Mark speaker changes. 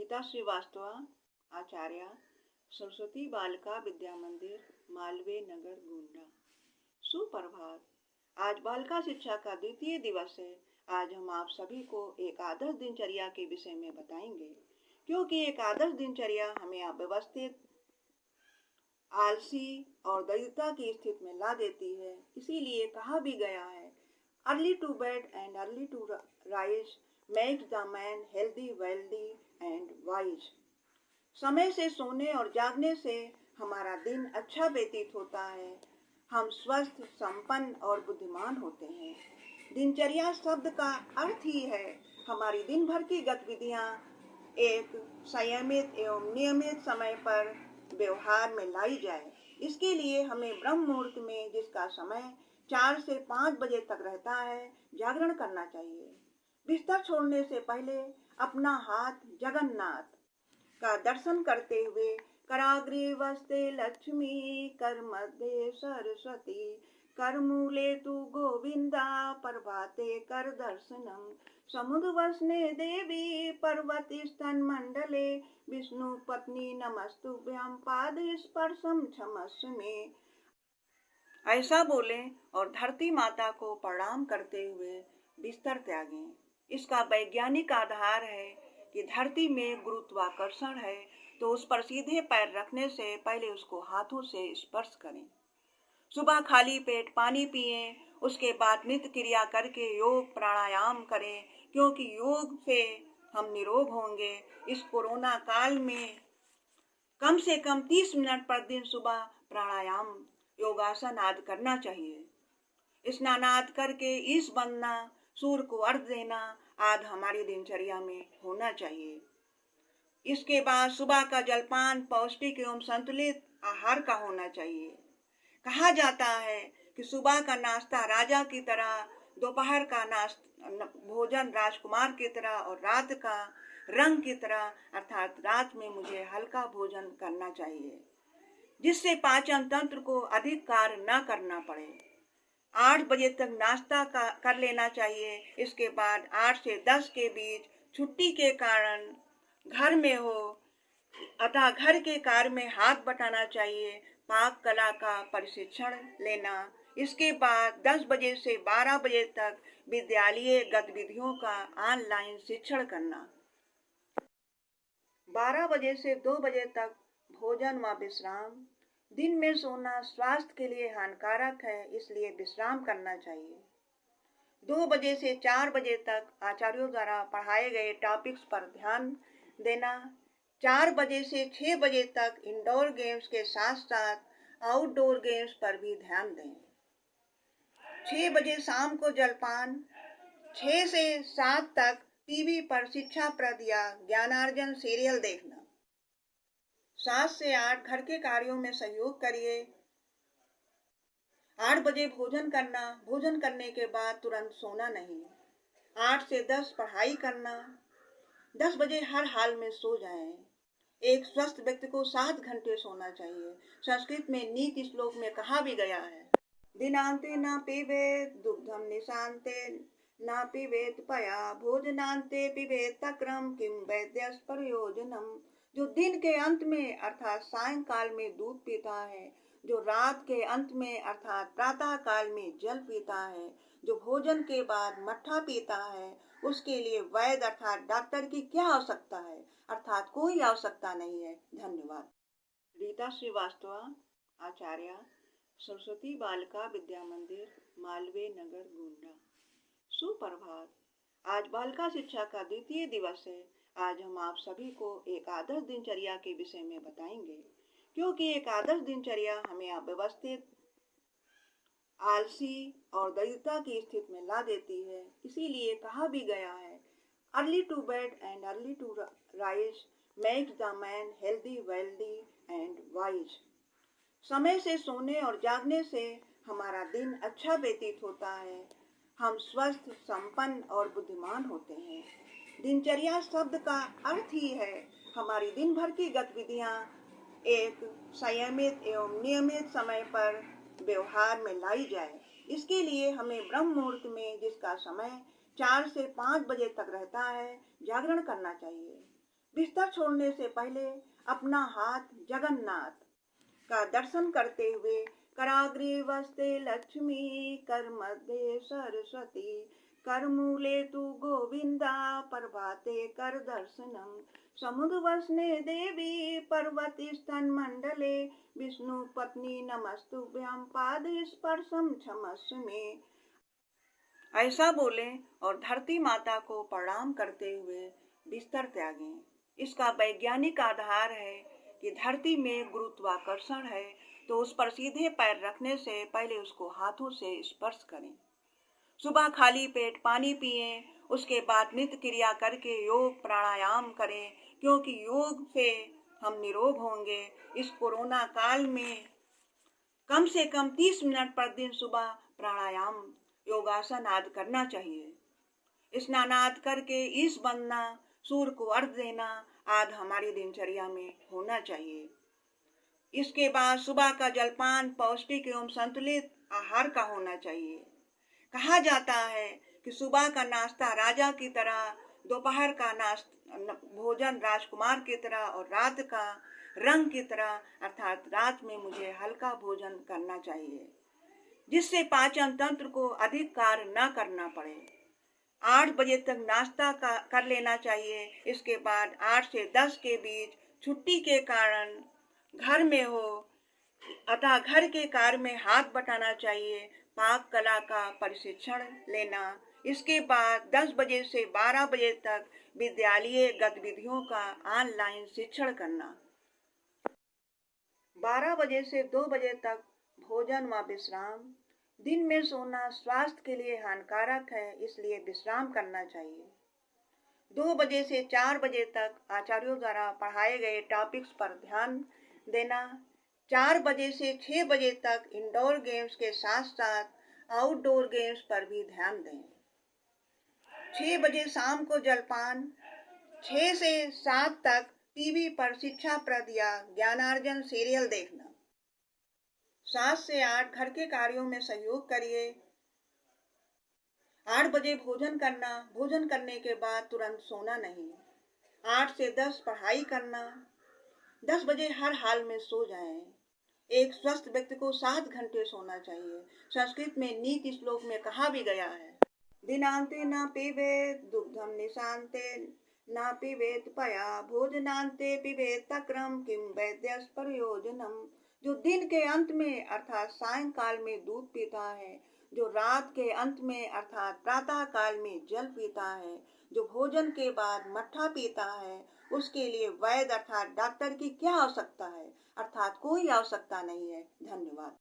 Speaker 1: रीता श्रीवास्तवा, आचार्य, सरस्वती बालिका विद्या मंदिर, मालवीय नगर, गोंडा। सुप्रभात। आज बालिका शिक्षा का द्वितीय दिवस है। आज हम आप सभी को एक आदर्श दिनचर्या के विषय में बताएंगे, क्योंकि एक आदर्श दिनचर्या हमें अव्यवस्थित, आलसी और दरिद्रता की स्थिति में ला देती है। इसीलिए कहा भी गया है, early to bed and early to rise makes the man healthy, wealthy and wise. समय से सोने और जागने से हमारा दिन अच्छा व्यतीत होता है। हम स्वस्थ, संपन्न और बुद्धिमान होते हैं। दिनचर्या शब्द का अर्थ ही है हमारी दिन भर की गतिविधियां एक संयमित एवं नियमित समय पर व्यवहार में लाई जाए। इसके लिए हमें ब्रह्म मुहूर्त में, जिसका समय 4 से 5 बजे तक रहता है, जागरण करना चाहिए। बिस्तर छोड़ने से पहले अपना हाथ जगन्नाथ का दर्शन करते हुए कराग्रे वस्ते लक्ष्मी, कर मध्य सरस्वती, कर मूले तु गोविंदा, प्रभाते कर दर्शनम, समुद्र वसने देवी, पर्वती स्तन मंडले, विष्णु पत्नी नमस्तुभ्यं, पाद स्पर्शम क्षमस्व में। ऐसा बोले और धरती माता को प्रणाम करते हुए बिस्तर त्यागें। इसका वैज्ञानिक आधार है कि धरती में गुरुत्वाकर्षण है, तो उस पर सीधे पैर रखने से पहले उसको हाथों से स्पर्श करें। सुबह खाली पेट पानी पिएं, उसके बाद नित्य क्रिया करके योग प्राणायाम करें, क्योंकि योग से हम निरोग होंगे। इस कोरोना काल में कम से कम 30 मिनट प्रतिदिन सुबह प्राणायाम, योगासन आदि करना चाहिए। स्नान आदि करके ईश बनना, सूर्य को अर्घ देना आदि हमारी दिनचर्या में होना चाहिए। इसके बाद सुबह का जलपान पौष्टिक एवं संतुलित आहार का होना चाहिए। कहा जाता है कि सुबह का नाश्ता राजा की तरह, दोपहर का भोजन राजकुमार की तरह और रात का रंग की तरह, अर्थात रात में मुझे हल्का भोजन करना चाहिए, जिससे पाचन तंत्र को अधिक कार्य न करना पड़े। 8 बजे तक नाश्ता कर लेना चाहिए। इसके बाद 8 से 10 के बीच छुट्टी के कारण घर में हो, अतः घर के कार्य में हाथ बटाना चाहिए। पाक कला का प्रशिक्षण लेना। इसके बाद 10 बजे से 12 बजे तक विद्यालयीय गतिविधियों का ऑनलाइन शिक्षण करना। 12 बजे से 2 बजे तक भोजन व विश्राम। दिन में सोना स्वास्थ्य के लिए हानिकारक है, इसलिए विश्राम करना चाहिए। 2 बजे से 4 बजे तक आचार्यों द्वारा पढ़ाए गए टॉपिक्स पर ध्यान देना। 4 बजे से 6 बजे तक इंडोर गेम्स के साथ साथ आउटडोर गेम्स पर भी ध्यान दें। 6 बजे शाम को जलपान। 6 से 7 तक टीवी पर शिक्षाप्रद या ज्ञानार्जन सीरियल देखना। 7 से 8 घर के कार्यों में सहयोग करिए। 8 बजे भोजन करना। भोजन करने के बाद तुरंत सोना नहीं। 8 से 10 पढ़ाई करना। 10 बजे हर हाल में सो जाएं। एक स्वस्थ व्यक्ति को 7 घंटे सोना चाहिए। संस्कृत में नीति श्लोक में कहा भी गया है, दिनांते न पिबेत दुग्धम निशांते न पिबेत पया, भोजनांते पिबेत तक्रम किम वैद्यस प्रयोजनम। जो दिन के अंत में अर्थात सायंकाल में दूध पीता है, जो रात के अंत में अर्थात प्रातः काल में जल पीता है, जो भोजन के बाद मट्ठा पीता है, उसके लिए वैद्य अर्थात डॉक्टर की क्या आवश्यकता है, अर्थात कोई आवश्यकता नहीं है। धन्यवाद। रीता श्रीवास्तवा, आचार्य, सरस्वती बालिका विद्या मंदिर, मालवीय नगर, गोंडा। सुप्रभात। आज बालिका शिक्षा का द्वितीय दिवस है। आज हम आप सभी को एक आदर्श दिनचर्या के विषय में बताएंगे, क्योंकि एक आदर्श दिनचर्या हमें अव्यवस्थित, आलसी और दरिद्रता की स्थिति में ला देती है। इसीलिए कहा भी गया है, early to bed and early to rise makes the man healthy, wealthy and wise. समय से सोने और जागने से हमारा दिन अच्छा व्यतीत होता है। हम स्वस्थ, संपन्न और बुद्धिमान होते हैं। दिनचर्या शब्द का अर्थ ही है हमारी दिन भर की गतिविधियां एक संयमित एवं नियमित समय पर व्यवहार में लाई जाए। इसके लिए हमें ब्रह्म मुहूर्त में, जिसका समय 4 से 5 बजे तक रहता है, जागरण करना चाहिए। बिस्तर छोड़ने से पहले अपना हाथ जगन्नाथ का दर्शन करते हुए कराग्रे वस्ते लक्ष्मी कर मध्य सरस्वती कर मूले तू गोविंदा प्रभाते कर दर्शनम समुद्र वसने देवी पर्वती स्तन मंडले विष्णु पत्नी नमस्तुभ्यं पाद स्पर्शम क्षमस्व में। ऐसा बोले और धरती माता को प्रणाम करते हुए बिस्तर त्यागें। इसका वैज्ञानिक आधार है कि धरती में गुरुत्वाकर्षण है, तो उस पर सीधे पैर रखने से पहले उसको हाथों से स्पर्श करें। सुबह खाली पेट पानी पिएं, उसके बाद नित्य क्रिया करके योग प्राणायाम करें, क्योंकि योग से हम निरोग होंगे। इस कोरोना काल में कम से कम 30 मिनट प्रतिदिन सुबह प्राणायाम योगासन आदि करना चाहिए। स्नानादि करके ईश बनना, सूर्य को अर्घ देना आदि हमारी दिनचर्या में होना चाहिए। इसके बाद सुबह का जलपान पौष्टिक एवं संतुलित आहार का होना चाहिए। कहा जाता है कि सुबह का नाश्ता राजा की तरह, दोपहर का भोजन राजकुमार की तरह और रात का रंग की तरह, अर्थात रात में मुझे हल्का भोजन करना चाहिए, जिससे पाचन तंत्र को अधिक कार्य न करना पड़े। 8 बजे तक नाश्ता कर लेना चाहिए। इसके बाद 8 से 10 के बीच छुट्टी के कारण घर में हो, अतः घर के कार्य में हाथ बटाना चाहिए, पाक कला का प्रशिक्षण लेना। इसके बाद 10 बजे से 12 बजे तक विद्यालयीय गतिविधियों का ऑनलाइन शिक्षण करना। 12 बजे से 2 बजे तक भोजन व विश्राम। दिन में सोना स्वास्थ्य के लिए हानिकारक है, इसलिए विश्राम करना चाहिए। 2 बजे से 4 बजे तक आचार्यों द्वारा पढ़ाए गए टॉपिक्स पर ध्यान देना। 4 बजे से 6 बजे तक इंडोर गेम्स के साथ साथ आउटडोर गेम्स पर भी ध्यान दें। 6 बजे शाम को जलपान। 6 से 7 तक टीवी पर शिक्षाप्रद या ज्ञानार्जन सीरियल देखना। 7 से 8 घर के कार्यों में सहयोग करिए। 8 बजे भोजन करना। भोजन करने के बाद तुरंत सोना नहीं। 8 से 10 पढ़ाई करना। 10 बजे हर हाल में सो जाएं। एक स्वस्थ व्यक्ति को 7 घंटे सोना चाहिए। संस्कृत में नीति श्लोक में कहा भी गया है, दिनांते न पिबेत दुग्धम निशांते न पिबेत पया भोजनांते पिबेत तक्रम किम वैद्यस प्रयोजनम। जो दिन के अंत में अर्थात सायंकाल में दूध पीता है, जो रात के अंत में अर्थात प्रातः काल में जल पीता है, जो भोजन के बाद मट्ठा पीता है, उसके लिए वैद्य अर्थात डॉक्टर की क्या आवश्यकता है, अर्थात कोई आवश्यकता नहीं है। धन्यवाद।